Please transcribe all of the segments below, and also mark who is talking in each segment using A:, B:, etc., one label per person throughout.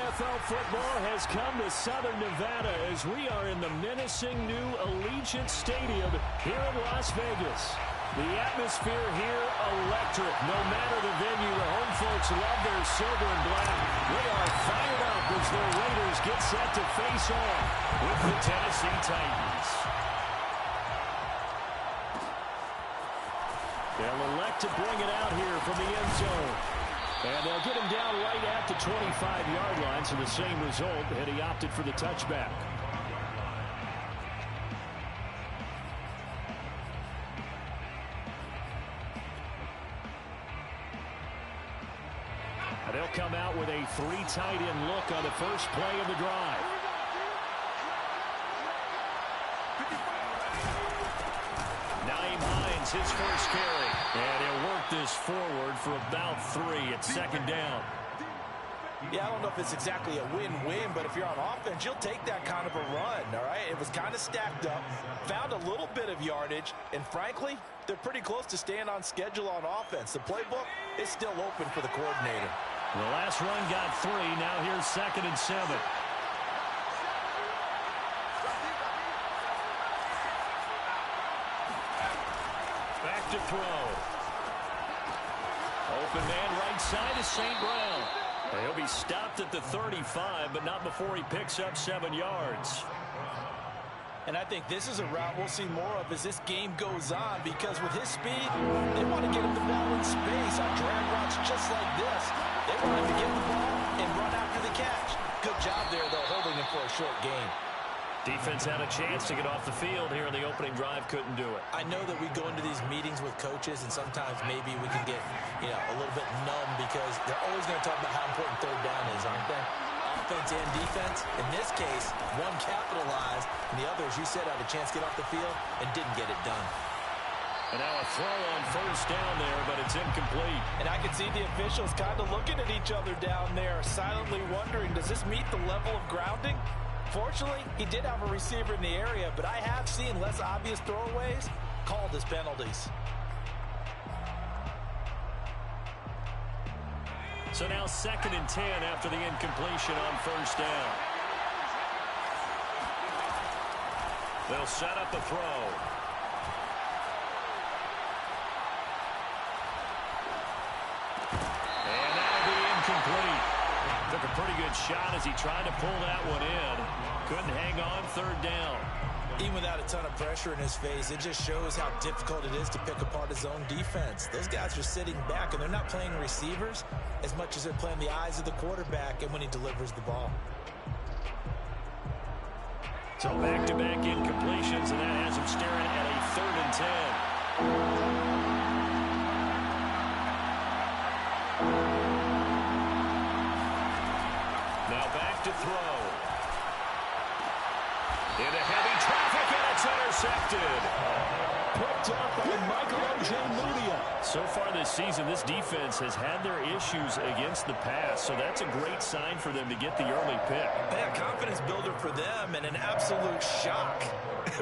A: NFL football has come to Southern Nevada as we are in the menacing new Allegiant Stadium here in Las Vegas. The atmosphere here electric. No matter the venue, the home folks love their silver and black. They are fired up as their Raiders get set to face off with the Tennessee Titans. They'll elect to bring it out here from the end zone. And they'll get him down right at the 25-yard line, so the same result, and he opted for the touchback. And they'll come out with a three tight end look on the first play of the drive. Nyheim Hines, his first carry. And he'll work this forward for about 3 at second down.
B: Yeah, I don't know if it's exactly a win-win, but if you're on offense, you'll take that kind of a run, all right? It was kind of stacked up, found a little bit of yardage, and frankly, they're pretty close to staying on schedule on offense. The playbook is still open for the coordinator.
A: The last run got 3. Now here's 2nd and 7. Back to throw. Open man right side is St. Brown. He'll be stopped at the 35, but not before he picks up 7 yards.
B: And I think this is a route we'll see more of as this game goes on, because with his speed, they want to get him the ball in space on drag routes just like this. They want him to get the ball and run after the catch. Good job there, though, holding him for a short gain.
A: Defense had a chance to get off the field here in the opening drive, couldn't do it.
B: I know that we go into these meetings with coaches, and sometimes maybe we can get, a little bit numb because they're always going to talk about how important third down is, aren't they? Offense and defense. In this case, one capitalized, and the other, as you said, had a chance to get off the field and didn't get it done.
A: And now a throw on first down there, but it's incomplete.
B: And I can see the officials kind of looking at each other down there, silently wondering, does this meet the level of grounding? Fortunately, he did have a receiver in the area, but I have seen less obvious throwaways called as penalties.
A: So now 2nd and 10 after the incompletion on first down. They'll set up a throw. And that'll be incomplete. Took a pretty good shot as he tried to pull that one in. Couldn't hang on, 3rd down.
B: Even without a ton of pressure in his face, it just shows how difficult it is to pick apart his own defense. Those guys are sitting back, and they're not playing receivers as much as they're playing the eyes of the quarterback and when he delivers the ball.
A: So back-to-back incompletions, and that has him staring at a 3rd and 10. Now back to throw. Into heavy traffic, and it's intercepted. Picked up by Michael Ojemudia. So far this season, this defense has had their issues against the pass, so that's a great sign for them to get the early pick.
B: Yeah, confidence builder for them and an absolute shock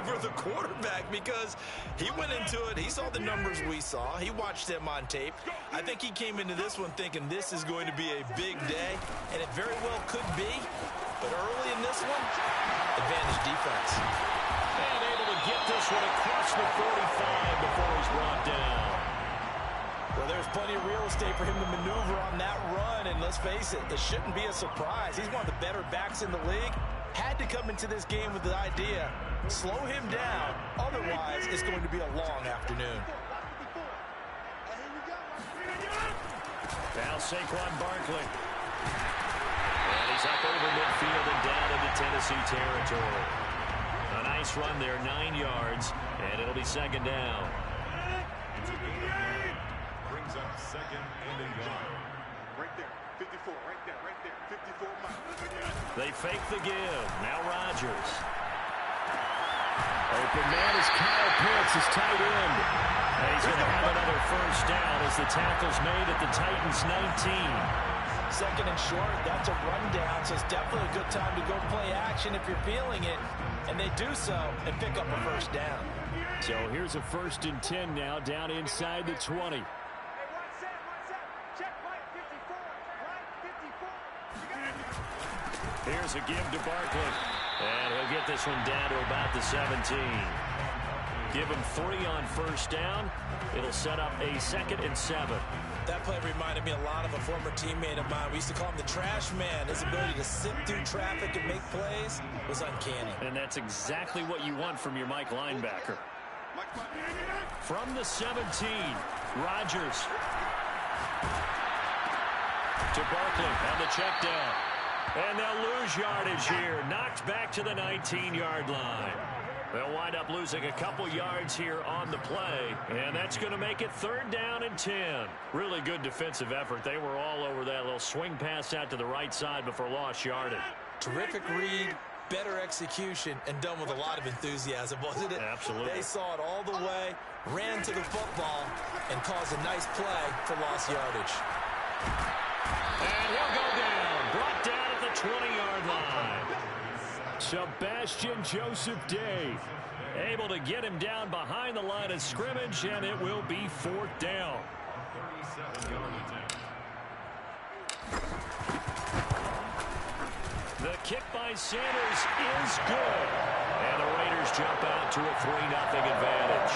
B: for the quarterback because he went into it, he saw the numbers we saw, he watched them on tape. I think he came into this one thinking this is going to be a big day, and it very well could be, but early in this one, advantage defense.
A: And able to get this one across the 45 before he's brought down.
B: Well, there's plenty of real estate for him to maneuver on that run, and let's face it, it shouldn't be a surprise. He's one of the better backs in the league. Had to come into this game with the idea, slow him down, otherwise it's going to be a long afternoon.
A: Now Saquon Barkley. And he's up over midfield and down into Tennessee territory. A nice run there, 9 yards, and it'll be 2nd down.
C: Brings up 2nd and a yard. Right there, 54, right there, 54 miles.
A: They fake the give. Now Rodgers. Open man is Kyle Pitts, his tight end. And he's going to have another first down as the tackle's made at the Titans' 19.
B: 2nd and short, that's a rundown, so it's definitely a good time to go play action if you're feeling it. And they do so and pick up a first down.
A: So here's a 1st and 10 now, down inside the 20. Here's a give to Barkley. And he'll get this one down to about the 17. Give him 3 on first down. It'll set up a 2nd and 7.
B: That play reminded me a lot of a former teammate of mine. We used to call him the trash man. His ability to sit through traffic and make plays was uncanny.
A: And that's exactly what you want from your Mike linebacker. From the 17, Rodgers to Barkley on the check down. And they'll lose yardage here. Knocked back to the 19-yard line. They'll wind up losing a couple yards here on the play, and that's going to make it 3rd down and 10. Really good defensive effort. They were all over that little swing pass out to the right side before lost yardage.
B: Terrific read, better execution, and done with a lot of enthusiasm, wasn't it?
A: Absolutely.
B: They saw it all the way, ran to the football, and caused a nice play for lost yardage.
A: And he'll go down. Brought down at the 20-yard line. Sebastian Joseph Day able to get him down behind the line of scrimmage, and it will be 4th down. The kick by Sanders is good. And the Raiders jump out to a 3-0 advantage.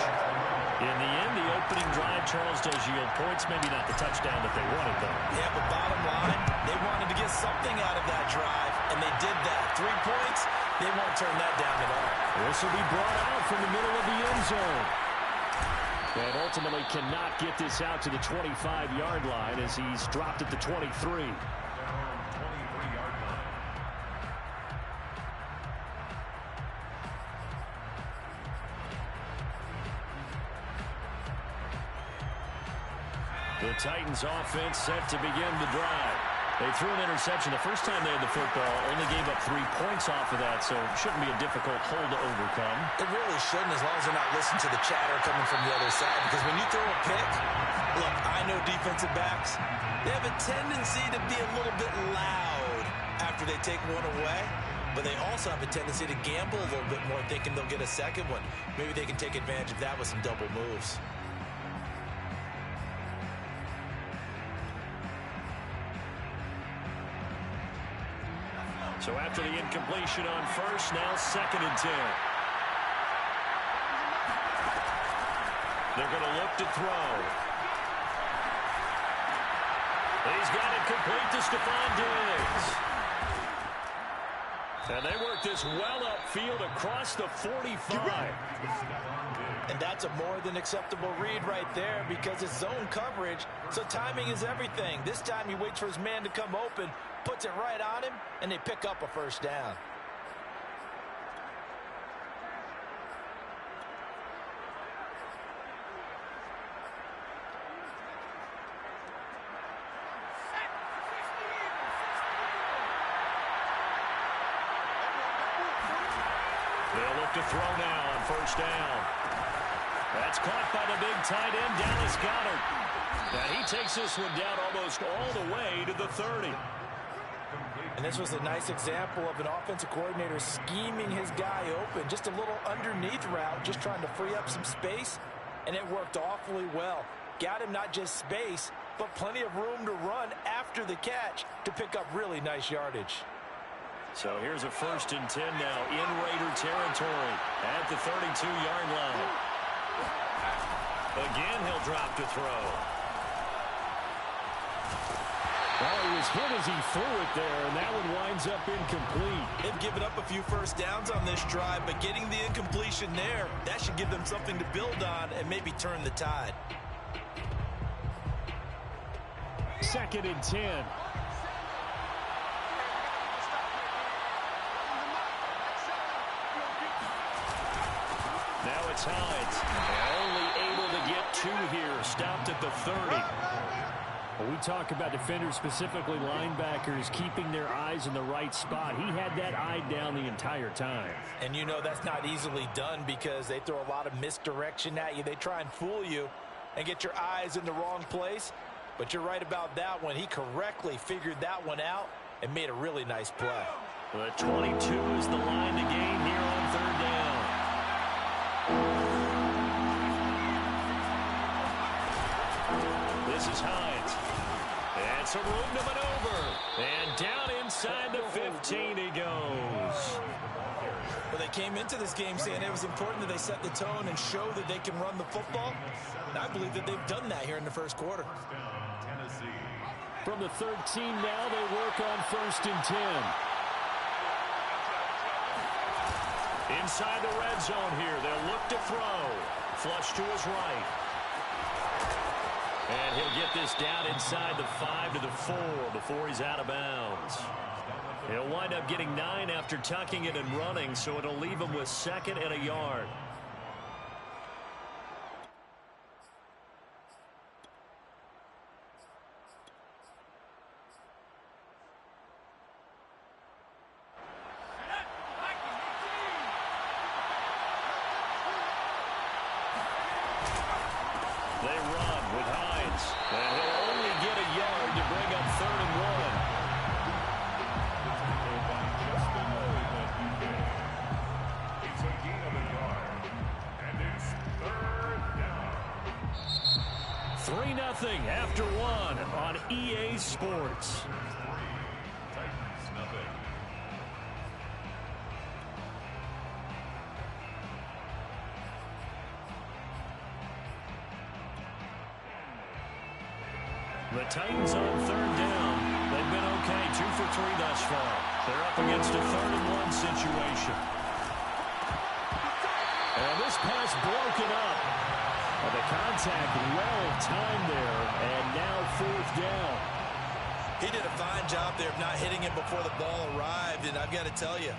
A: In the end, the opening drive, Charles, does yield points. Maybe not the touchdown that they wanted, though.
B: Yeah, but bottom line, they wanted to get something out of that drive, and they did that. 3 points, they won't turn that down at all.
A: This will be brought out from the middle of the end zone. And ultimately cannot get this out to the 25-yard line as he's dropped at the 23. The Titans offense set to begin the drive. They threw an interception the first time they had the football, only gave up 3 points off of that, so it shouldn't be a difficult hole to overcome.
B: It really shouldn't, as long as they're not listening to the chatter coming from the other side, because when you throw a pick, look, I know defensive backs, they have a tendency to be a little bit loud after they take one away, but they also have a tendency to gamble a little bit more, thinking they'll get a second one. Maybe they can take advantage of that with some double moves.
A: So after the incompletion on first, now 2nd and 10. They're going to look to throw. He's got it complete to Stephon Diggs. And they work this well upfield across the 45.
B: And that's a more than acceptable read right there because it's zone coverage, so timing is everything. This time he waits for his man to come open, puts it right on him, and they pick up a first down.
A: They'll look to throw now on first down. That's caught by the big tight end, Dallas Goedert. Now he takes this one down almost all the way to the 30.
B: And this was a nice example of an offensive coordinator scheming his guy open. Just a little underneath route, just trying to free up some space, and it worked awfully well. Got him not just space, but plenty of room to run after the catch to pick up really nice yardage.
A: So here's a 1st and 10 now in Raider territory at the 32-yard line. Again, he'll drop to throw. Well, he was hit as he threw it there, and that one winds up incomplete.
B: They've given up a few first downs on this drive, but getting the incompletion there, that should give them something to build on and maybe turn the tide.
A: 2nd and 10. Now it's Hines. Only able to get 2 here. Stopped at the 30. When we talk about defenders, specifically linebackers, keeping their eyes in the right spot, he had that eye down the entire time.
B: And you know that's not easily done because they throw a lot of misdirection at you. They try and fool you and get your eyes in the wrong place. But you're right about that one. He correctly figured that one out and made a really nice play.
A: The 22 is the line to gain here on 3rd down. This is Hines. And some room to maneuver. And down inside the 15 he goes.
B: Well, they came into this game saying it was important that they set the tone and show that they can run the football. And I believe that they've done that here in the first quarter.
A: From the 13 now, they work on 1st and 10. Inside the red zone here, they'll look to throw. Flush to his right. And he'll get this down inside the 5 to the 4 before he's out of bounds. He'll wind up getting 9 after tucking it and running, so it'll leave him with 2nd and a yard. They run with Hines, and he'll only get a yard to bring up 3rd and 1.
C: It's a gain of a yard, and it's 3rd down.
A: 3-0 after 1 on EA Sports.
C: Titans nothing.
A: The Titans on 3rd down. They've been okay, 2 for 3 thus far. They're up against a 3rd and 1 situation. And this pass broken up. And the contact well timed there, and now 4th down.
B: He did a fine job there of not hitting him before the ball arrived, and I've got to tell you,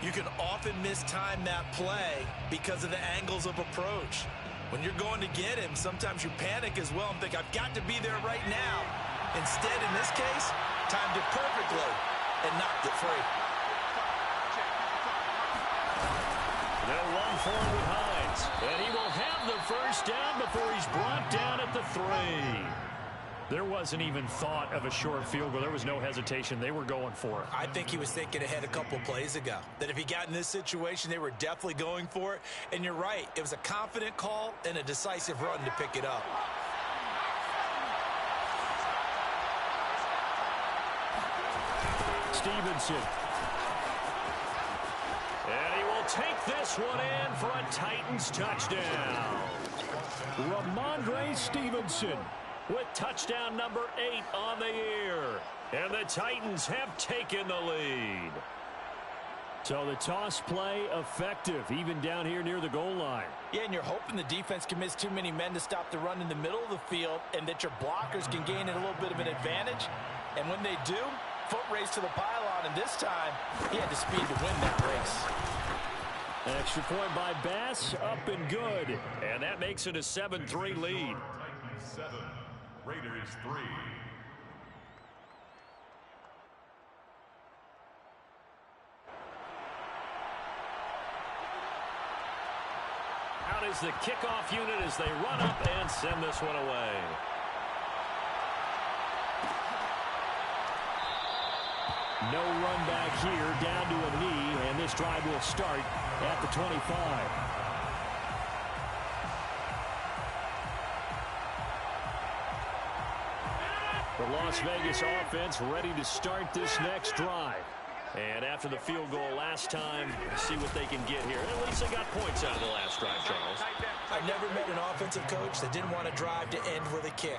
B: you can often mistime that play because of the angles of approach. When you're going to get him, sometimes you panic as well and think, I've got to be there right now. Instead, in this case, timed it perfectly and knocked it free.
A: They'll run forward with Hines, and he will have the 1st down before he's brought down at the 3. There wasn't even thought of a short field goal. There was no hesitation. They were going for it.
B: I think he was thinking ahead a couple plays ago, that if he got in this situation, they were definitely going for it. And you're right, it was a confident call and a decisive run to pick it up.
A: Stevenson. And he will take this one in for a Titans touchdown. Ramondre Stevenson with touchdown number 8 on the year. And the Titans have taken the lead. So the toss play effective, even down here near the goal line.
B: Yeah, and you're hoping the defense can miss too many men to stop the run in the middle of the field and that your blockers can gain a little bit of an advantage. And when they do, foot race to the pylon, and this time he had the speed to win that race.
A: Extra point by Bass, up and good. And that makes it a 7-3 lead.
C: Titans 7, Raiders 3.
A: Out is the kickoff unit as they run up and send this one away. No run back here, down to a knee, and this drive will start at the 25. The Las Vegas offense ready to start this next drive. And after the field goal last time, see what they can get here. At least they got points out of the last drive, Charles.
B: I've never met an offensive coach that didn't want to drive to end with a kick.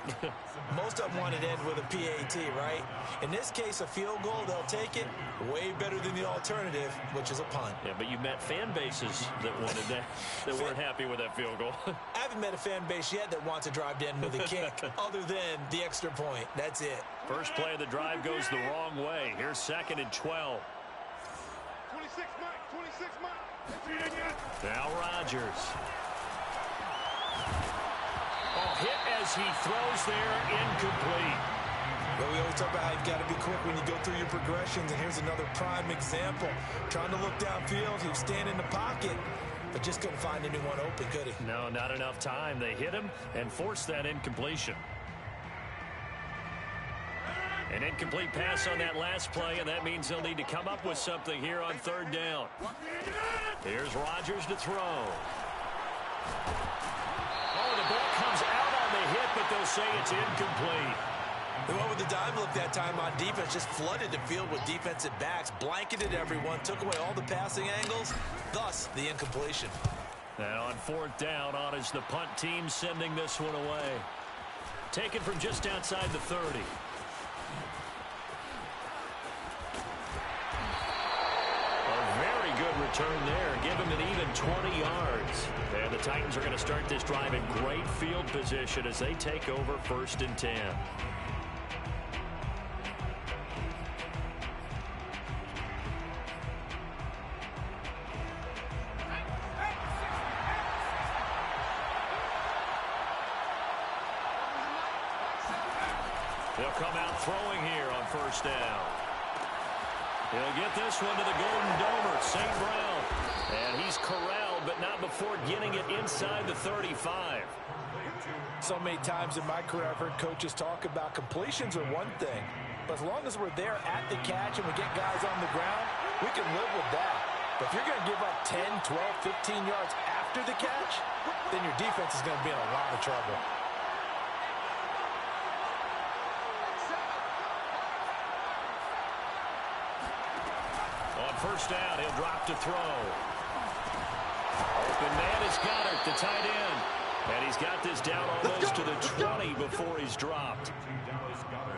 B: Most of them wanted to end with a PAT, right? In this case, a field goal, they'll take it. Way better than the alternative, which is a punt.
A: Yeah, but you met fan bases that wanted that, that weren't happy with that field goal.
B: I haven't met a fan base yet that wants to drive to end with a kick, other than the extra point. That's it.
A: First play of the drive goes the wrong way. Here's 2nd and 12.
C: 26 Mike.
A: Now Rodgers. Oh, hit as he throws there, incomplete.
B: Well, we always talk about how you've got to be quick when you go through your progressions, and here's another prime example. Trying to look downfield, he was standing in the pocket, but just couldn't find anyone open, could he?
A: No, not enough time. They hit him and forced that incompletion. An incomplete pass on that last play, and that means they'll need to come up with something here on 3rd down. Here's Rodgers to throw. Oh, the ball comes out on the hit, but they'll say it's incomplete.
B: They went with the dime look that time on defense, just flooded the field with defensive backs, blanketed everyone, took away all the passing angles, thus the incompletion.
A: And on 4th down, on is the punt team sending this one away. Taken from just outside the 30. A very good return there. Give him an even 20 yards. And the Titans are going to start this drive in great field position as they take over 1st and 10. They'll come out throwing here on 1st down. He'll get this one to the Golden Domer, St. Brown. And he's corralled, but not before getting it inside the 35.
B: So many times in my career I've heard coaches talk about completions are one thing, but as long as we're there at the catch and we get guys on the ground, we can live with that. But if you're going to give up 10, 12, 15 yards after the catch, then your defense is going to be in a lot of trouble. On 1st down, he'll drop to throw. Open man is Goddard, the tight end. And he's got this down almost to the 20 before he's dropped.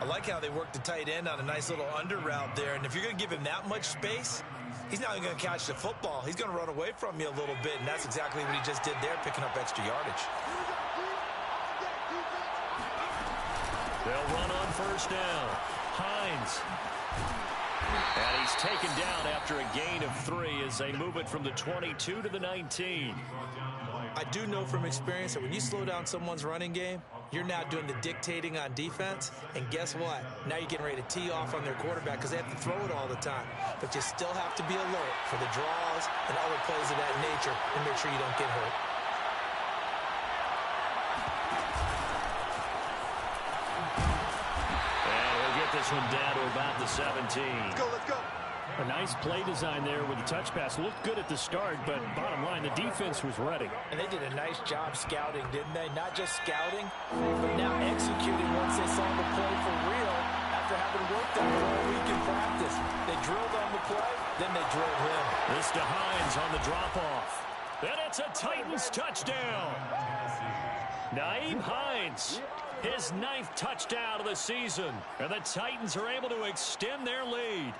B: I like how they work the tight end on a nice little under route there. And if you're going to give him that much space, he's not even going to catch the football. He's going to run away from you a little bit, and that's exactly what he just did there, picking up extra yardage.
A: They'll run on 1st down. Hines. And he's taken down after a gain of 3 as they move it from the 22 to the 19.
B: I do know from experience that when you slow down someone's running game, you're now doing the dictating on defense. And guess what? Now you're getting ready to tee off on their quarterback because they have to throw it all the time. But you still have to be alert for the draws and other plays of that nature and make sure you don't get hurt.
A: And he'll get this one down to about the 17.
C: Let's go, let's go.
A: A nice play design there with the touch pass. Looked good at the start, but bottom line, the defense was ready.
B: And they did a nice job scouting, didn't they? Not just scouting, but now executing once they saw the play for real after having worked on it all week in practice. They drilled on the play, then they drilled him.
A: This to Hines on the drop-off. And it's a Titans touchdown. Nyheim Hines, his 9th touchdown of the season. And the Titans are able to extend their lead.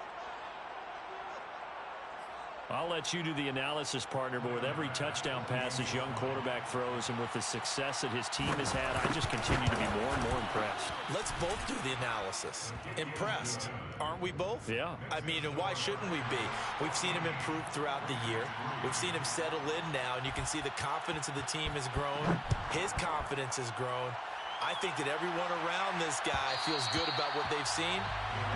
A: I'll let you do the analysis, partner, but with every touchdown pass this young quarterback throws and with the success that his team has had, I just continue to be more and more impressed.
B: Let's both do the analysis. Impressed, aren't we both?
A: Yeah.
B: I mean, and why shouldn't we be? We've seen him improve throughout the year. We've seen him settle in now, and you can see the confidence of the team has grown. His confidence has grown. I think that everyone around this guy feels good about what they've seen,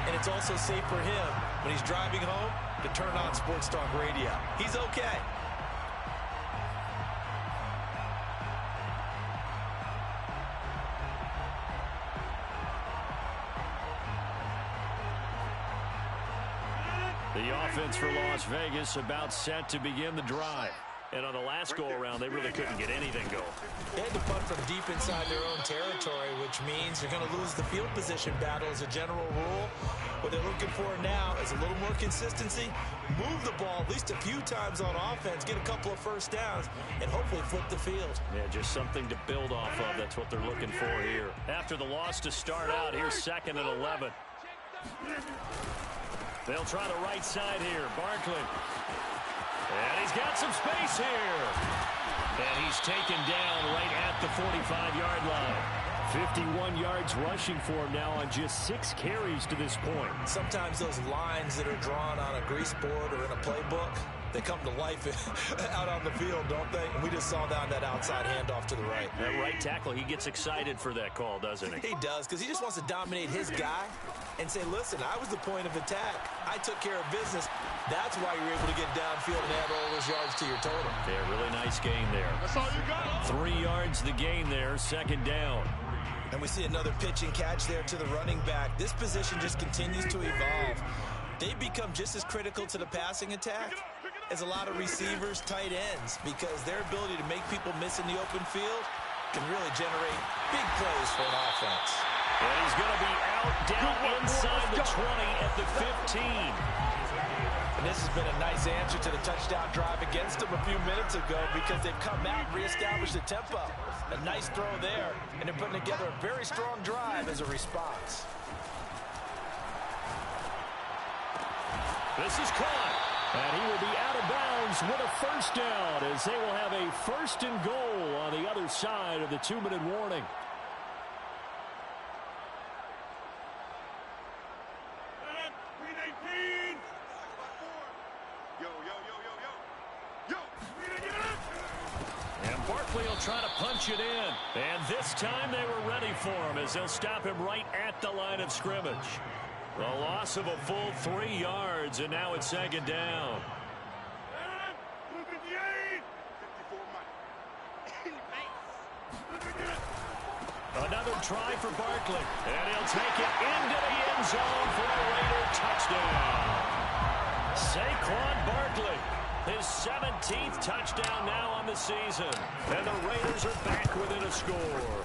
B: and it's also safe for him when he's driving home to turn on Sports Talk Radio. He's okay.
A: The offense for Las Vegas about set to begin the drive. And on the last go-around, they really couldn't get anything going.
B: They had to punt from deep inside their own territory, which means they're going to lose the field position battle as a general rule. What they're looking for now is a little more consistency, move the ball at least a few times on offense, get a couple of 1st downs, and hopefully flip the field.
A: Yeah, just something to build off of. That's what they're looking for here. After the loss to start out, here's 2nd and 11. They'll try the right side here. Barkley. And he's got some space here. And he's taken down right at the 45-yard line. 51 yards rushing for him now on just 6 carries to this point.
B: Sometimes those lines that are drawn on a grease board or in a playbook, they come to life out on the field, don't they? And we just saw down that outside handoff to the right.
A: That right tackle, he gets excited for that call, doesn't he?
B: He does, because he just wants to dominate his guy and say, listen, I was the point of attack. I took care of business. That's why you're able to get downfield and add all those yards to your total.
A: Yeah, really nice gain there.
C: That's all you got.
A: 3 yards the gain there, 2nd down.
B: And we see another pitch and catch there to the running back. This position just continues to evolve. They become just as critical to the passing attack as a lot of receivers, tight ends, because their ability to make people miss in the open field can really generate big plays for an offense.
A: And he's going to be out 20 at the 15.
B: And this has been a nice answer to the touchdown drive against them a few minutes ago because they've come out and reestablished the tempo. A nice throw there, and they're putting together a very strong drive as a response.
A: This is caught, and he will be out of bounds with a first down as they will have a 1st and goal on the other side of the 2-minute warning. And Barkley will try to punch it in. And this time they were ready for him as they'll stop him right at the line of scrimmage. The loss of a full 3 yards, and now it's 2nd down. Another try for Barkley, and he'll take it into the end zone for a Raider touchdown. Saquon Barkley, his 17th touchdown now on the season, and the Raiders are back within a score.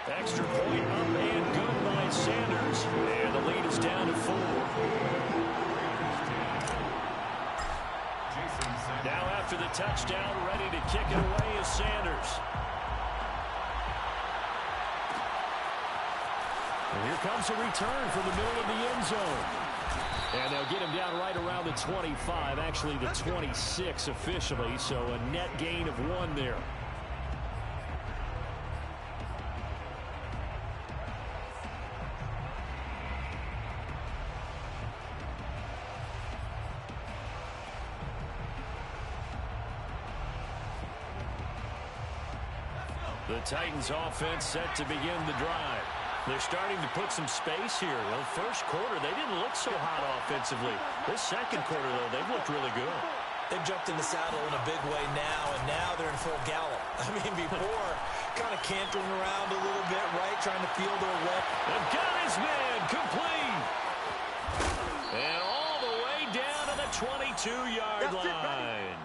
A: Extra point up and good by Sanders, and the lead is down to 4. Now after the touchdown, ready to kick it away is Sanders. And here comes a return from the middle of the end zone. And they'll get him down right around the 25, actually the 26 officially, so a net gain of 1 there. The Titans offense set to begin the drive. They're starting to put some space here. Well, first quarter, they didn't look so hot offensively. This second quarter, though, they've looked really good.
B: They've jumped in the saddle in a big way now, and now they're in full gallop. I mean, before, kind of cantering around a little bit, right, trying to feel their way.
A: They've got his man complete. And all the way down to the 22-yard line.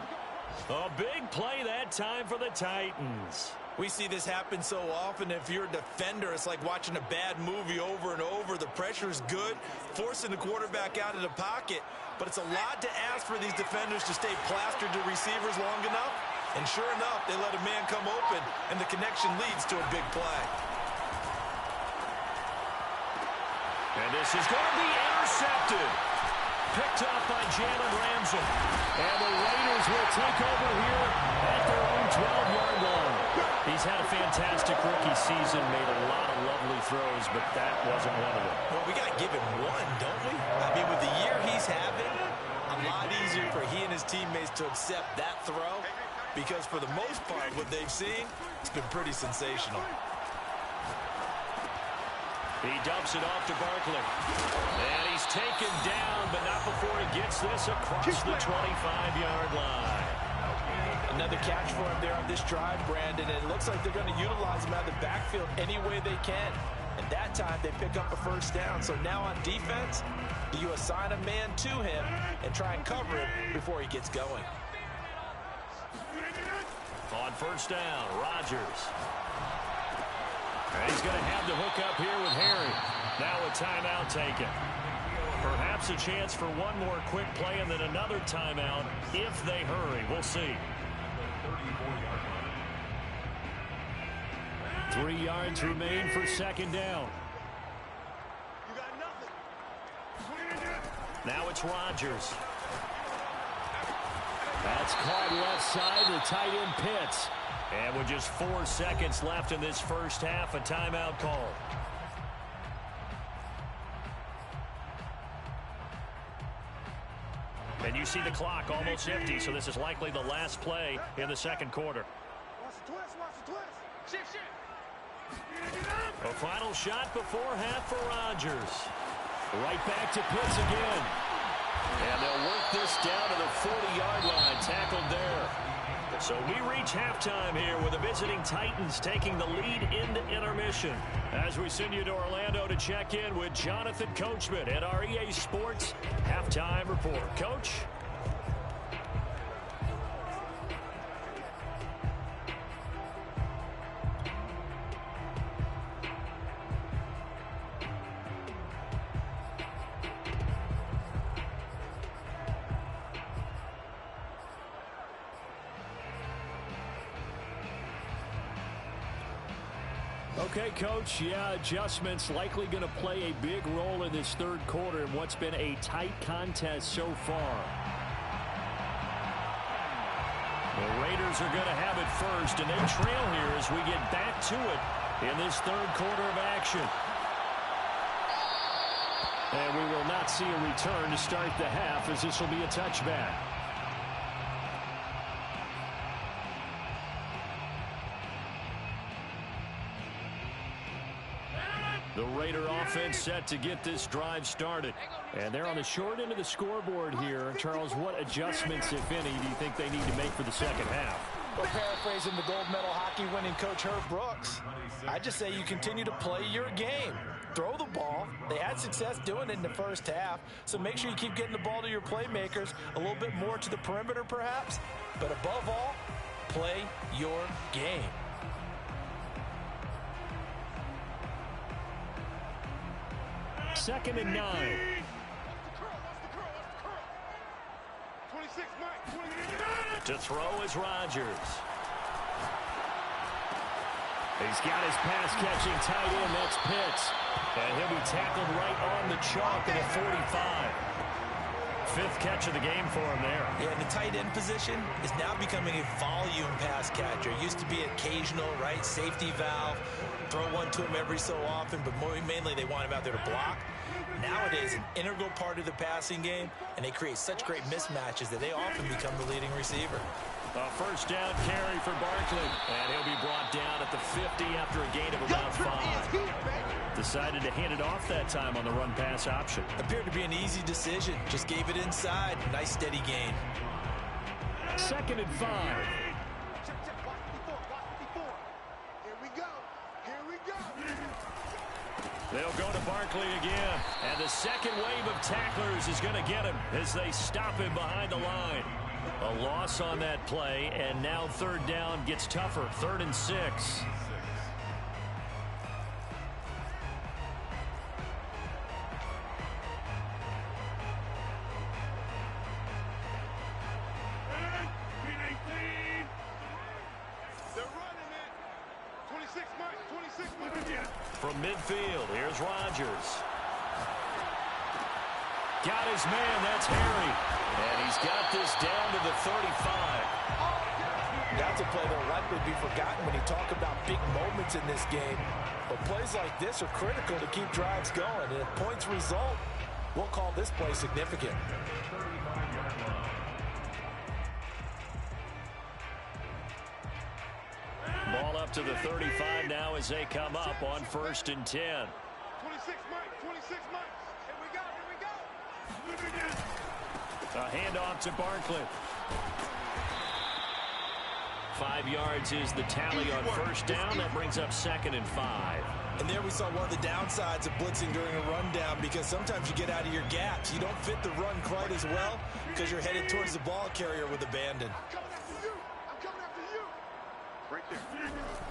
A: A big play that time for the Titans.
B: We see this happen so often. If you're a defender, it's like watching a bad movie over and over. The pressure is good, forcing the quarterback out of the pocket. But it's a lot to ask for these defenders to stay plastered to receivers long enough. And sure enough, they let a man come open, and the connection leads to a big play.
A: And this is going to be intercepted. Picked up by Jalen Ramsey. And the Raiders will take over here at their own 12-yard line. He's had a fantastic rookie season, made a lot of lovely throws, but that wasn't one of them.
B: Well, we got to give him one, don't we? I mean, with the year he's having, a lot easier for he and his teammates to accept that throw because for the most part, what they've seen, it's been pretty sensational.
A: He dumps it off to Barkley. And he's taken down, but not before he gets this across the 25-yard line.
B: Another catch for him there on this drive, Brandon. And it looks like they're going to utilize him out of the backfield any way they can. And that time, they pick up a first down. So now on defense, you assign a man to him and try and cover him before he gets going.
A: On first down, Rodgers. And he's going to have to hook up here with Harry. Now a timeout taken. Perhaps a chance for one more quick play and then another timeout if they hurry. We'll see. 3 yards remain for second down. Now it's Rodgers. That's caught left side, the tight end Pitts. And with just 4 seconds left in this first half, a timeout call. And you see the clock almost empty, so this is likely the last play in the second quarter. A final shot before half for Rodgers. Right back to Pitts again. And they'll work this down to the 40-yard line, tackled there. So we reach halftime here with the visiting Titans taking the lead into intermission. As we send you to Orlando to check in with Jonathan Coachman at our EA Sports Halftime Report. Coach? Okay, Coach, yeah, adjustments likely going to play a big role in this third quarter in what's been a tight contest so far. The Raiders are going to have it first, and they trail here as we get back to it in this third quarter of action. And we will not see a return to start the half, as this will be a touchback. The Raider offense set to get this drive started. And they're on the short end of the scoreboard here. Charles, what adjustments, if any, do you think they need to make for the second half?
B: Well, paraphrasing the gold medal hockey winning coach Herb Brooks, I just say you continue to play your game. Throw the ball. They had success doing it in the first half, so make sure you keep getting the ball to your playmakers, a little bit more to the perimeter perhaps, but above all, play your game.
A: Second and 9.
C: 26, Mike.
A: To throw is Rodgers. He's got his pass-catching tight end. That's Pitts. And he'll be tackled right on the chalk at a 45. Fifth catch of the game for him there.
B: Yeah, and the tight end position is now becoming a volume pass catcher. It used to be occasional, right? Safety valve. Throw one to him every so often, but mainly they want him out there to block. Nowadays, an integral part of the passing game, and they create such great mismatches that they often become the leading receiver.
A: A first down carry for Barkley, and he'll be brought down at the 50 after a gain of about 5. Decided to hand it off that time on the run-pass option.
B: Appeared to be an easy decision. Just gave it inside. Nice steady gain.
A: Second and 5. They'll go to Barkley again. And the second wave of tacklers is going to get him as they stop him behind the line. A loss on that play, and now third down gets tougher. 3rd and 6. From midfield, here's Rodgers. Got his man, that's Harry. And he's got this down to the 35.
B: That's a play that will likely be forgotten when you talk about big moments in this game. But plays like this are critical to keep drives going. And if points result, we'll call this play significant.
A: Ball up to the 35 now as they come up on 1st and 10.
C: 26, Mike. 26, Mike. Here we go.
A: A handoff to Barkley. 5 yards is the tally on first down. That brings up 2nd and 5.
B: And there we saw one of the downsides of blitzing during a rundown, because sometimes you get out of your gaps. You don't fit the run quite as well because you're headed towards the ball carrier with abandon.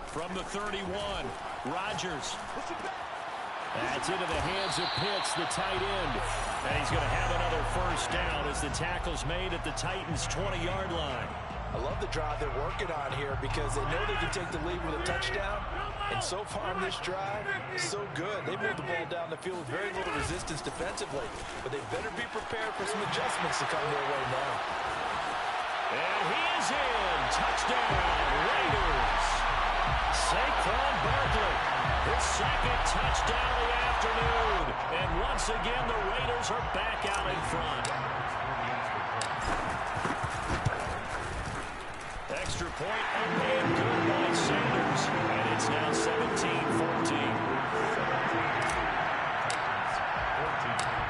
A: From the 31, Rodgers. That's into the hands of Pitts, the tight end. And he's going to have another first down as the tackle's made at the Titans' 20-yard line.
B: I love the drive they're working on here because they know they can take the lead with a touchdown. And so far on this drive, so good. They moved the ball down the field with very little resistance defensively. But they better be prepared for some adjustments to come their way now.
A: And he is in. Touchdown, Raiders. Saquon Barkley, his second touchdown of the afternoon. And once again, the Raiders are back out in front. Extra point and good by Sanders. And it's now 17-14.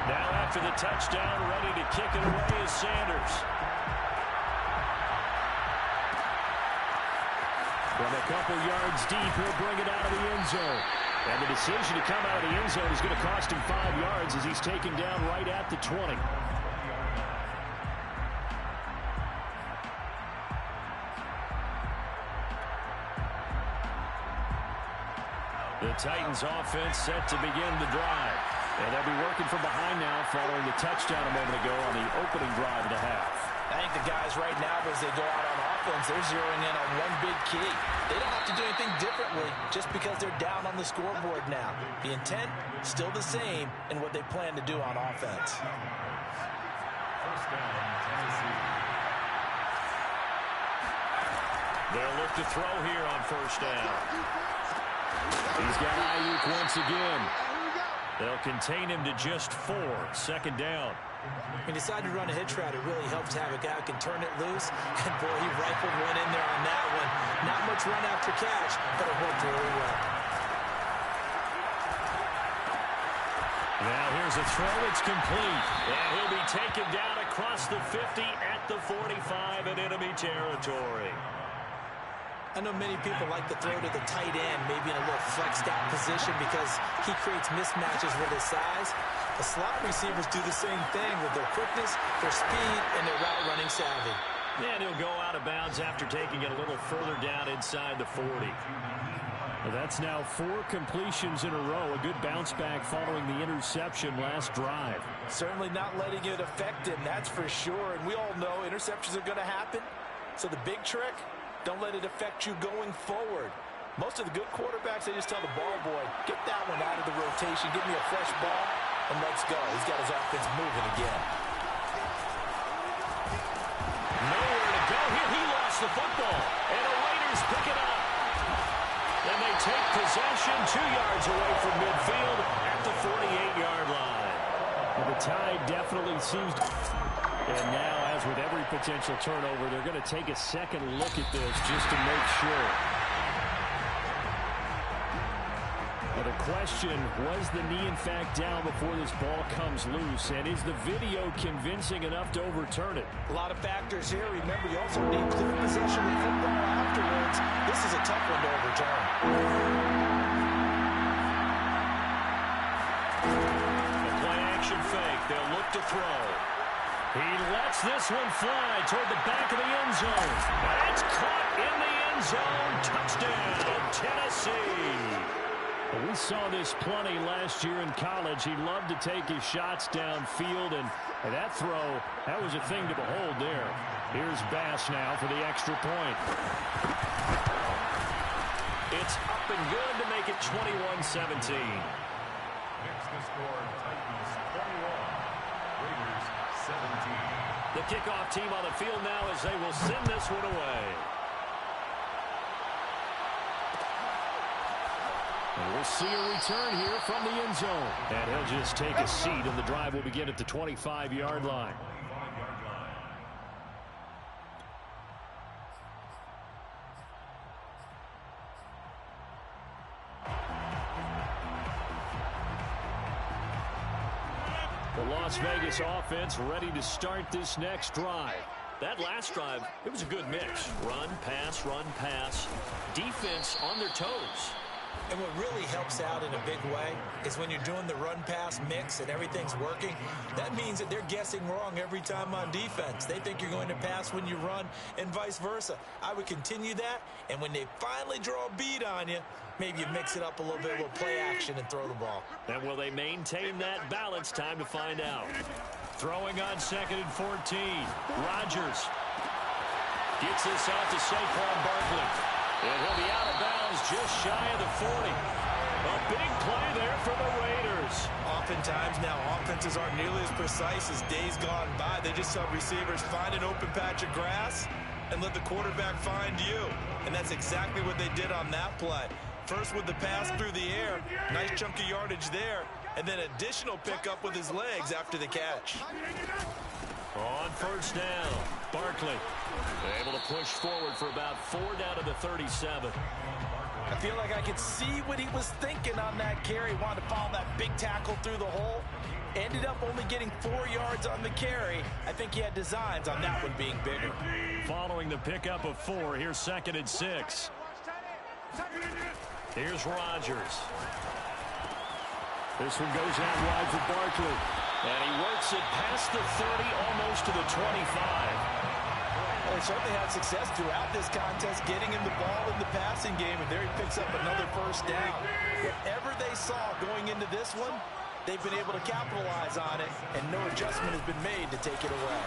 A: Now after the touchdown, ready to kick it away is Sanders. From a couple yards deep, he'll bring it out of the end zone. And the decision to come out of the end zone is going to cost him 5 yards as he's taken down right at the 20. The Titans offense set to begin the drive. And they'll be working from behind now following the touchdown a moment ago on the opening drive of the half.
B: I think the guys right now, as they go out on offense, they're zeroing in on one big key. They don't have to do anything differently just because they're down on the scoreboard now. The intent, still the same in what they plan to do on offense.
C: First down, Tennessee.
A: They'll look to throw here on first down. He's got Ayuk once again. They'll contain him to just 4. Second down.
B: When you decide to run a hitch route, it really helps to have a guy who can turn it loose. And, boy, he rifled one in there on that one. Not much run after catch, but it worked really well.
A: Now here's a throw. It's complete. And he'll be taken down across the 50 at the 45 in enemy territory.
B: I know many people like to throw to the tight end, maybe in a little flexed out position because he creates mismatches with his size. The slot receivers do the same thing with their quickness, their speed, and their route running savvy.
A: And he'll go out of bounds after taking it a little further down inside the 40. Well, that's now 4 completions in a row. A good bounce back following the interception last drive.
B: Certainly not letting it affect him, that's for sure. And we all know interceptions are going to happen. So the big trick, don't let it affect you going forward. Most of the good quarterbacks, they just tell the ball boy, get that one out of the rotation, give me a fresh ball, and let's go. He's got his offense moving again.
A: Nowhere to go here. He lost the football. And the Raiders pick it up. And they take possession 2 yards away from midfield at the 48-yard line.
D: Well, the tide definitely seems to... And now, as with every potential turnover, they're going to take a second look at this just to make sure. But the question, was the knee in fact down before this ball comes loose? And is the video convincing enough to overturn it?
B: A lot of factors here. Remember, you also need clear possession of football afterwards. This is a tough one to overturn.
A: The play action fake. They'll look to throw. He lets this one fly toward the back of the end zone. It's caught in the end zone. Touchdown, Tennessee.
D: Well, we saw this plenty last year in college. He loved to take his shots downfield, and that throw, that was a thing to behold there. Here's Bass now for the extra point.
A: It's up and good to make it 21-17.
C: Next to score, Titans 21, Raiders 17.
A: The kickoff team on the field now as they will send this one away.
D: And we'll see a return here from the end zone. And he'll just take a seat, and the drive will begin at the 25-yard line. The Las Vegas offense ready to start this next drive.
A: That last drive, it was a good mix. Run, pass, defense on their toes.
B: And what really helps out in a big way is when you're doing the run-pass mix and everything's working, that means that they're guessing wrong every time on defense. They think you're going to pass when you run and vice versa. I would continue that, and when they finally draw a bead on you, maybe you mix it up a little bit, a little play action, and throw the ball.
A: And will they maintain that balance? Time to find out. Throwing on 2nd and 14. Rodgers gets this out to Saquon Barkley. And he'll be out of bounds just shy of the 40. A big play there for the Raiders.
B: Oftentimes now offenses aren't nearly as precise as days gone by. They just tell receivers, find an open patch of grass and let the quarterback find you. And that's exactly what they did on that play. First with the pass through the air, nice chunk of yardage there, and then additional pickup with his legs after the catch.
A: On first down, Barkley able to push forward for about 4 down to the 37.
B: I feel like I could see what he was thinking on that carry. Wanted to follow that big tackle through the hole. Ended up only getting 4 yards on the carry. I think he had designs on that one being bigger.
A: Following the pickup of 4, here's 2nd and 6. Here's Rodgers.
D: This one goes out wide for Barkley.
A: And he works it past the 30, almost to the 25.
B: Well, he certainly had success throughout this contest, getting him the ball in the passing game, and there he picks up another first down. Whatever they saw going into this one, they've been able to capitalize on it, and no adjustment has been made to take it away.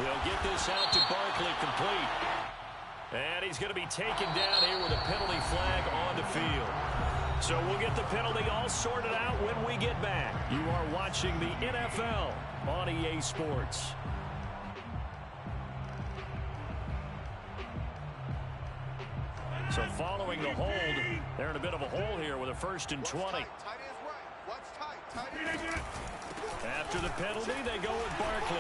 A: They'll get this out to Barkley, complete.
D: And he's going to be taken down here with a penalty flag on the field. So we'll get the penalty all sorted out when we get back. You are watching the NFL on EA Sports. So following the hold, they're in a bit of a hole here with a 1st and 20. After the penalty, they go with Barkley.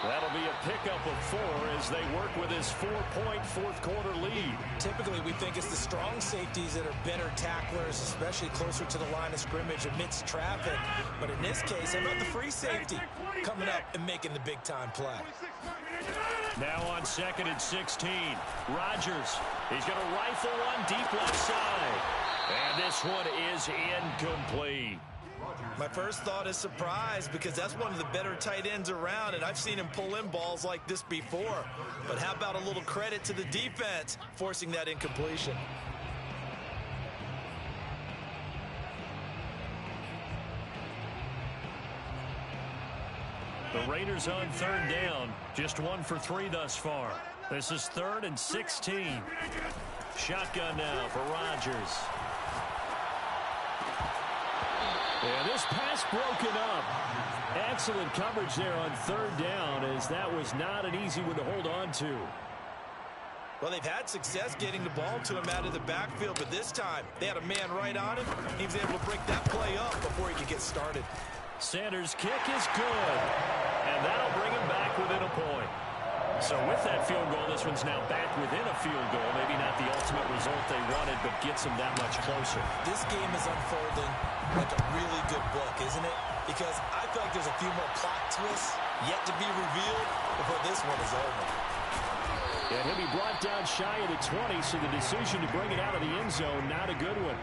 D: That'll be a pickup of 4 as they work with his 4-point fourth-quarter lead.
B: Typically, we think it's the strong safeties that are better tacklers, especially closer to the line of scrimmage amidst traffic. But in this case, how about the free safety coming up and making the big-time play?
D: Now on 2nd and 16, Rodgers. He's going to rifle one deep left side. And this one is incomplete.
B: My first thought is surprise because that's one of the better tight ends around, and I've seen him pull in balls like this before. But how about a little credit to the defense forcing that incompletion?
D: The Raiders on 3rd down, just 1 for 3 thus far. This is 3rd and 16. Shotgun now for Rodgers. Yeah, this pass broken up. Excellent coverage there on 3rd down, as that was not an easy one to hold on to.
B: Well, they've had success getting the ball to him out of the backfield, but this time they had a man right on him. He was able to break that play up before he could get started.
D: Sanders' kick is good, and that'll bring him back within a point. So with that field goal, this one's now back within a field goal. Maybe not the ultimate result they wanted, but gets them that much closer.
B: This game is unfolding like a really good book, isn't it? Because I feel like there's a few more plot twists yet to be revealed before this one is over.
D: And he'll be brought down shy of the 20, so the decision to bring it out of the end zone, not a good one.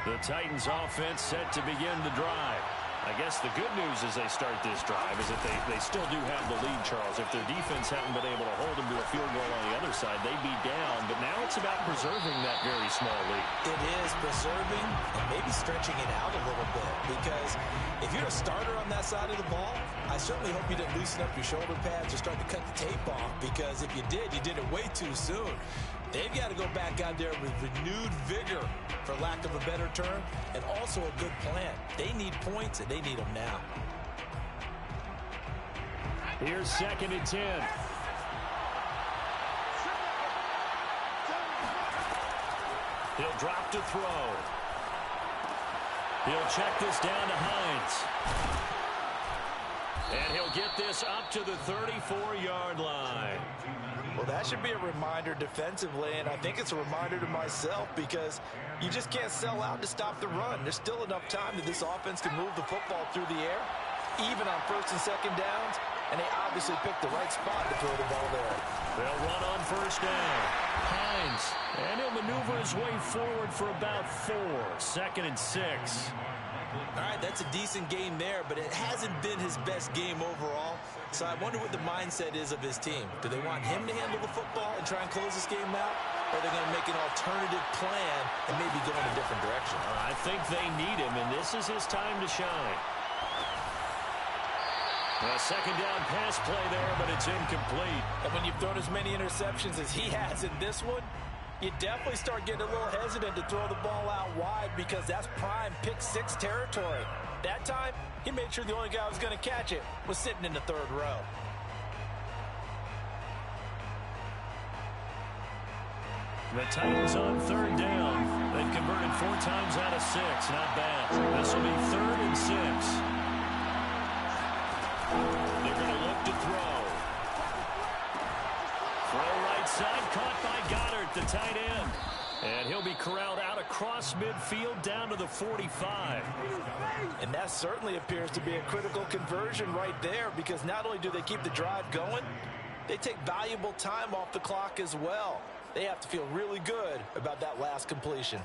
D: The Titans offense set to begin the drive. I guess the good news as they start this drive is that they still do have the lead, Charles. If their defense hadn't been able to hold them to a field goal on the other side, they'd be down. But now it's about preserving that very small lead.
B: It is preserving and maybe stretching it out a little bit. Because if you're a starter on that side of the ball, I certainly hope you didn't loosen up your shoulder pads or start to cut the tape off. Because if you did it way too soon. They've got to go back out there with renewed vigor, for lack of a better term, and also a good plan. They need points, and they need them now.
D: Here's 2nd and 10. He'll drop to throw. He'll check this down to Hines. And he'll get this up to the 34-yard line.
B: Well, that should be a reminder defensively, and I think it's a reminder to myself because you just can't sell out to stop the run. There's still enough time that this offense can move the football through the air, even on 1st and 2nd downs, and they obviously picked the right spot to throw the ball there.
D: They'll run on 1st down. Hines, and he'll maneuver his way forward for about 4. 2nd and 6.
B: All right, that's a decent game there, but it hasn't been his best game overall. So I wonder what the mindset is of his team. Do they want him to handle the football and try and close this game out? Or are they going to make an alternative plan and maybe go in a different direction?
D: I think they need him, and this is his time to shine. A 2nd down pass play there, but it's incomplete.
B: And when you've thrown as many interceptions as he has in this one, you definitely start getting a little hesitant to throw the ball out wide because that's prime pick-6 territory. That time, he made sure the only guy who was going to catch it was sitting in the 3rd row.
D: The Titans on 3rd down. They've converted 4 times out of 6. Not bad. This will be 3rd and 6. They're going to look to throw. Throw right side, caught by Goddard, the tight end. And he'll be corralled out across midfield down to the 45.
B: And that certainly appears to be a critical conversion right there because not only do they keep the drive going, they take valuable time off the clock as well. They have to feel really good about that last completion.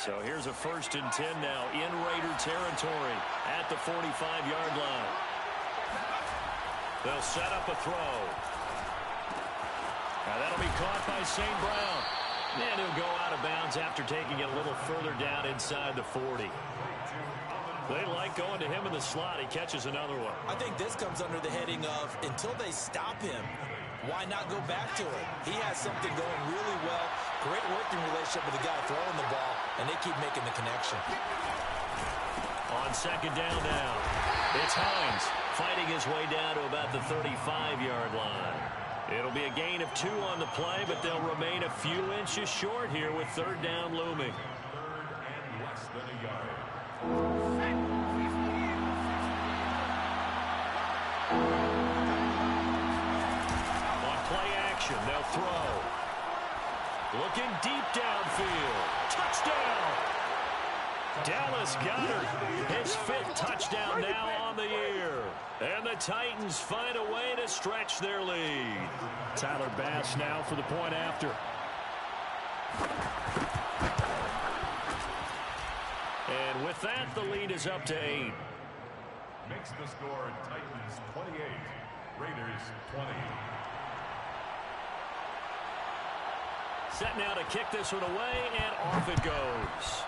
D: So here's a 1st and 10 now in Raider territory at the 45-yard line. They'll set up a throw. Now that'll be caught by St. Brown. And he'll go out of bounds after taking it a little further down inside the 40. They like going to him in the slot. He catches another one.
B: I think this comes under the heading of until they stop him, why not go back to it? He has something going really well. Great working relationship with the guy throwing the ball, and they keep making the connection.
D: On 2nd down now, it's Hines fighting his way down to about the 35-yard line. It'll be a gain of 2 on the play, but they'll remain a few inches short here with 3rd down looming.
C: 3rd and less than a yard.
D: On play action, they'll throw. Looking deep downfield. Touchdown! Dallas Goedert, his 5th touchdown now on the year. And the Titans find a way to stretch their lead. Tyler Bass now for the point after. And with that, the lead is up to 8.
C: Makes the score Titans 28, Raiders 20.
D: Set now to kick this one away, and off it goes.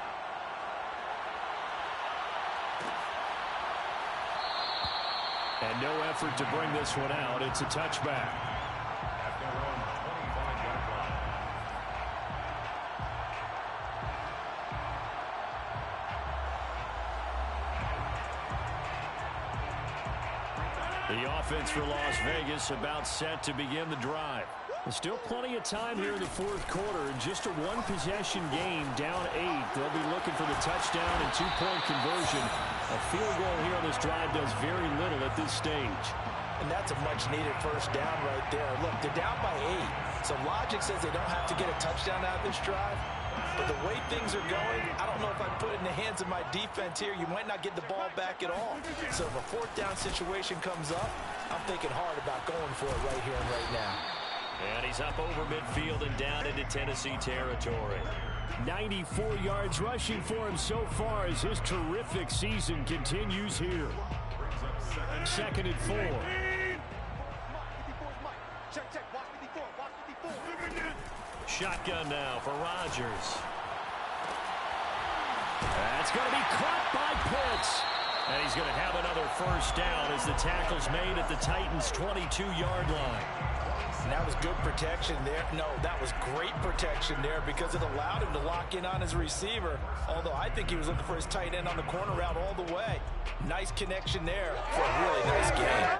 D: And no effort to bring this one out. It's a touchback.
C: At their own 25-yard line.
D: The offense for Las Vegas about set to begin the drive. There's still plenty of time here in the 4th quarter. Just a 1-possession game, down 8. They'll be looking for the touchdown and 2-point conversion. A field goal here on this drive does very little at this stage.
B: And that's a much-needed 1st down right there. Look, they're down by 8. So logic says they don't have to get a touchdown out of this drive. But the way things are going, I don't know if I put it in the hands of my defense here. You might not get the ball back at all. So if a 4th down situation comes up, I'm thinking hard about going for it right here and right now.
D: And he's up over midfield and down into Tennessee territory. 94 yards rushing for him so far as his terrific season continues here. 2nd and 4. Shotgun now for Rodgers. That's going to be caught by Pitts. And he's going to have another 1st down as the tackle's made at the Titans' 22-yard line.
B: And that was good protection there. No, that was great protection there because it allowed him to lock in on his receiver. Although I think he was looking for his tight end on the corner route all the way. Nice connection there for a really nice game.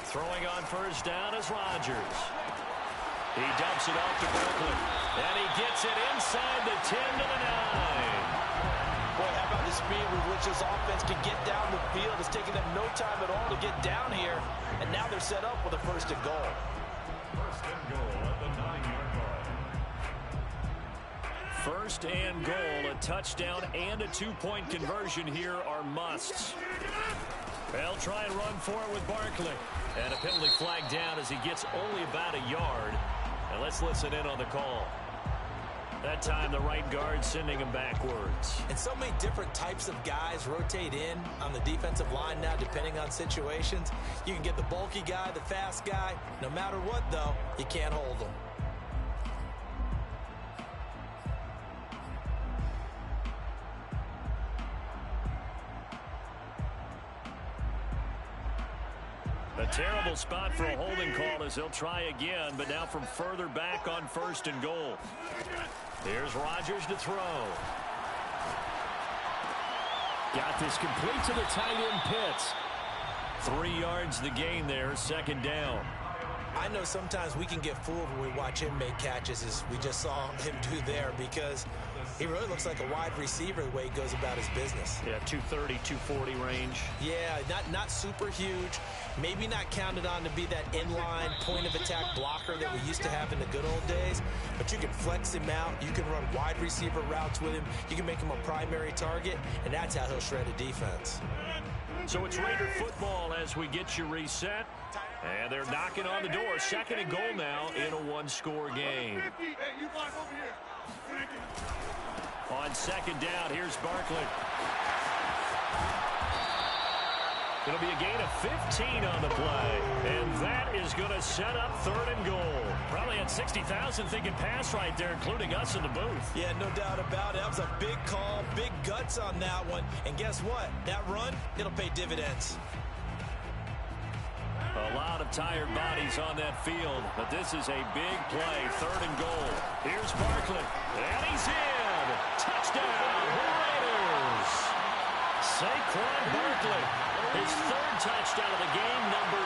D: Throwing on 1st down is Rodgers. He dumps it off to Brooklyn. And he gets it inside the 10 to the 9.
B: Boy, how about the speed with which this offense can get down the field? It's taking them no time at all to get down here. And now they're set up with a 1st and goal.
C: 1st and goal at the 9-yard line.
D: 1st and goal, a touchdown and a 2-point conversion here are musts. They'll try and run for it with Barkley. And a penalty flag down as he gets only about a yard. And let's listen in on the call. That time the right guard sending him backwards.
B: And so many different types of guys rotate in on the defensive line now depending on situations. You can get the bulky guy, the fast guy. No matter what, though, you can't hold them.
D: A terrible spot for a holding call as they'll try again, but now from further back on 1st and goal. Here's Rodgers to throw. Got this complete to the tight end Pitts. 3 yards the gain there, 2nd down.
B: I know sometimes we can get fooled when we watch him make catches as we just saw him do there because he really looks like a wide receiver the way he goes about his business.
D: Yeah, 230, 240 range.
B: Yeah, not super huge. Maybe not counted on to be that inline point-of-attack blocker that we used to have in the good old days. But you can flex him out. You can run wide receiver routes with him. You can make him a primary target, and that's how he'll shred a defense.
D: So it's Raider football as we get you reset. And they're knocking on the door. Second and goal now in a one-score game. On second down, here's Barkley. It'll be a gain of 15 on the play. And that is going to set up third and goal. Probably had 60,000 thinking pass right there, including us in the booth.
B: Yeah, no doubt about it. That was a big call, big guts on that one. And guess what? That run, it'll pay dividends.
D: A lot of tired bodies on that field, but this is a big play, third and goal. Here's Barkley, and he's in. Touchdown, Raiders. Saquon Barkley, his third touchdown of the game, number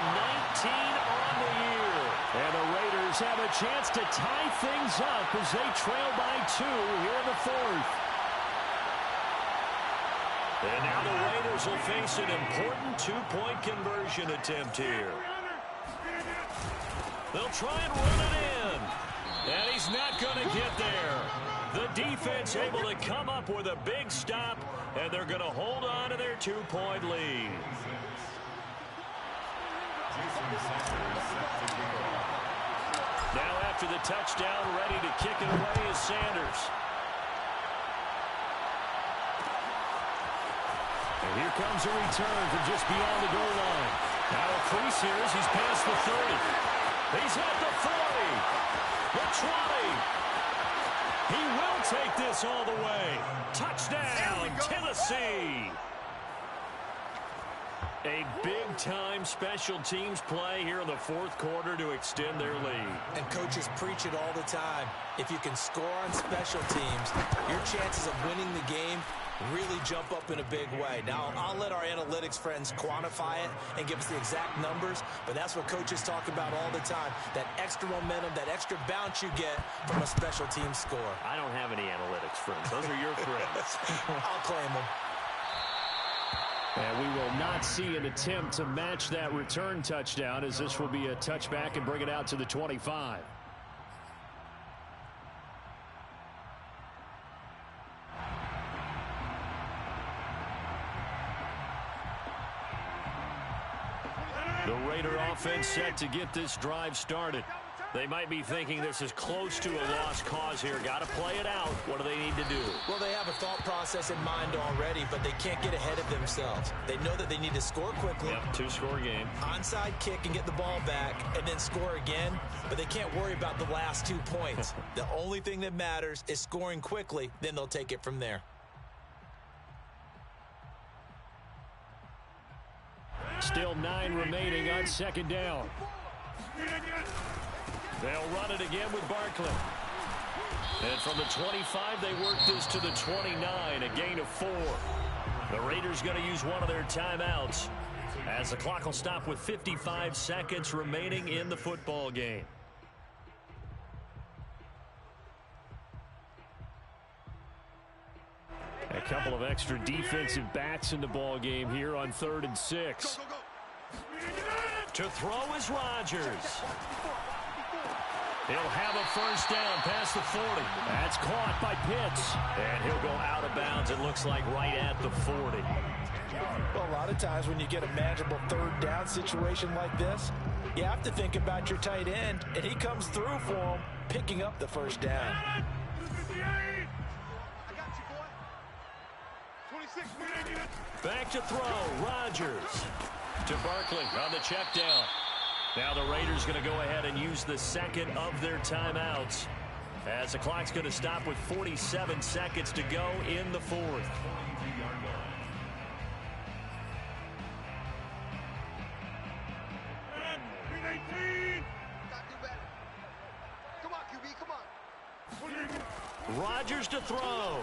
D: 19 on the year. And the Raiders have a chance to tie things up as they trail by 2 here in the fourth. And now the Raiders will face an important two-point conversion attempt here. They'll try and run it in. And he's not going to get there. The defense able to come up with a big stop, and they're going to hold on to their two-point lead. Now after the touchdown, ready to kick it away is Sanders. And here comes a return from just beyond the goal line. Now a crease here as he's past the 30. He's at the 40. The 20. He will take this all the way. Touchdown, Tennessee. A big-time special teams play here in the fourth quarter to extend their lead.
B: And coaches preach it all the time. If you can score on special teams, your chances of winning the game really jump up in a big way. Now, I'll let our analytics friends quantify it and give us the exact numbers, but that's what coaches talk about all the time, that extra momentum, that extra bounce you get from a special team score.
D: I don't have any analytics friends. Those are your friends.
B: I'll claim them.
D: And we will not see an attempt to match that return touchdown, as this will be a touchback and bring it out to the 25. The Raider offense set to get this drive started. They might be thinking this is close to a lost cause here. Got to play it out. What do they need to do?
B: Well, they have a thought process in mind already, but they can't get ahead of themselves. They know that they need to score quickly.
D: Yep, two-score game.
B: Onside kick and get the ball back and then score again, but they can't worry about the last 2 points. The only thing that matters is scoring quickly, then they'll take it from there.
D: Still 9 remaining on second down. They'll run it again with Barkley. And from the 25, they work this to the 29, a gain of 4. The Raiders going to use one of their timeouts as the clock will stop with 55 seconds remaining in the football game. A couple of extra defensive backs in the ball game here on 3rd and 6. To throw is Rodgers. He'll have a first down past the 40. That's caught by Pitts. And he'll go out of bounds, it looks like, right at the 40.
B: Well, a lot of times when you get a manageable third down situation like this, you have to think about your tight end, and he comes through for him, picking up the first down.
D: Back to throw, Rodgers. To Barkley on the check down. Now the Raiders going to go ahead and use the second of their timeouts, as the clock's going to stop with 47 seconds to go in the fourth. Rodgers to throw.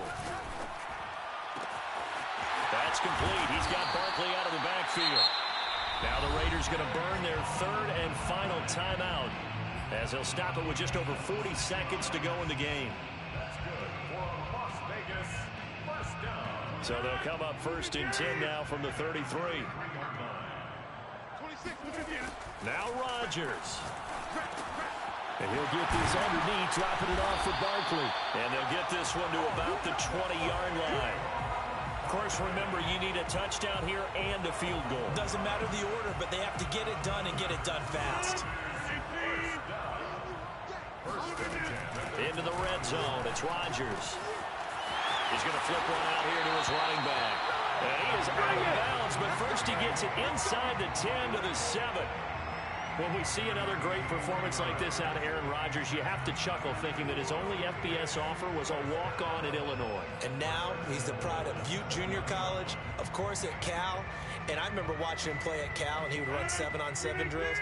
D: That's complete. He's got Barkley out of the backfield. Now the Raiders going to burn their third and final timeout, as they'll stop it with just over 40 seconds to go in the game.
C: That's good for Las Vegas. First down.
D: So they'll come up 1st and 10 now from the 33. Now Rodgers. And he'll get this underneath, dropping it off for Barkley. And they'll get this one to about the 20-yard line. course, remember, you need a touchdown here and a field goal.
B: Doesn't matter the order, but they have to get it done and get it done fast.
D: Into the red zone. It's Rodgers. He's going to flip one out here to his running back. And he is out of bounds, but first he gets it inside the 10 to the 7. When we see another great performance like this out of Aaron Rodgers, you have to chuckle thinking that his only FBS offer was a walk-on at Illinois.
B: And now he's the pride of Butte Junior College, of course at Cal. And I remember watching him play at Cal, and he would run 7-on-7 drills.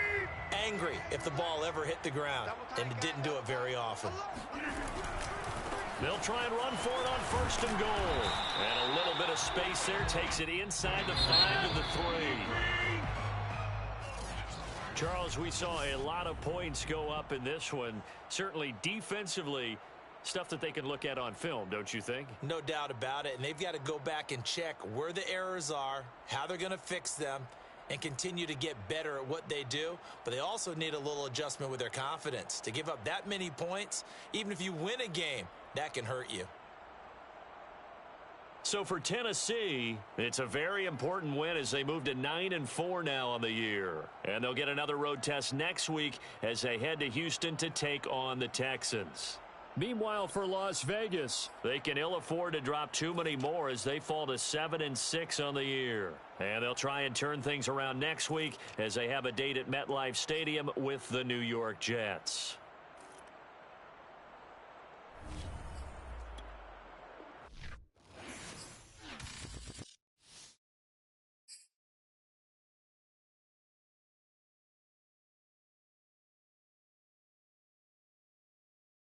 B: Angry if the ball ever hit the ground, and it didn't do it very often.
D: They'll try and run for it on 1st and goal. And a little bit of space there takes it inside the 5 to the 3. Charles, we saw a lot of points go up in this one. Certainly defensively, stuff that they can look at on film, don't you think?
B: No doubt about it. And they've got to go back and check where the errors are, how they're going to fix them, and continue to get better at what they do. But they also need a little adjustment with their confidence. To give up that many points, even if you win a game, that can hurt you.
D: So for Tennessee, it's a very important win as they move to 9-4 now on the year. And they'll get another road test next week as they head to Houston to take on the Texans. Meanwhile, for Las Vegas, they can ill afford to drop too many more as they fall to 7-6 on the year. And they'll try and turn things around next week as they have a date at MetLife Stadium with the New York Jets.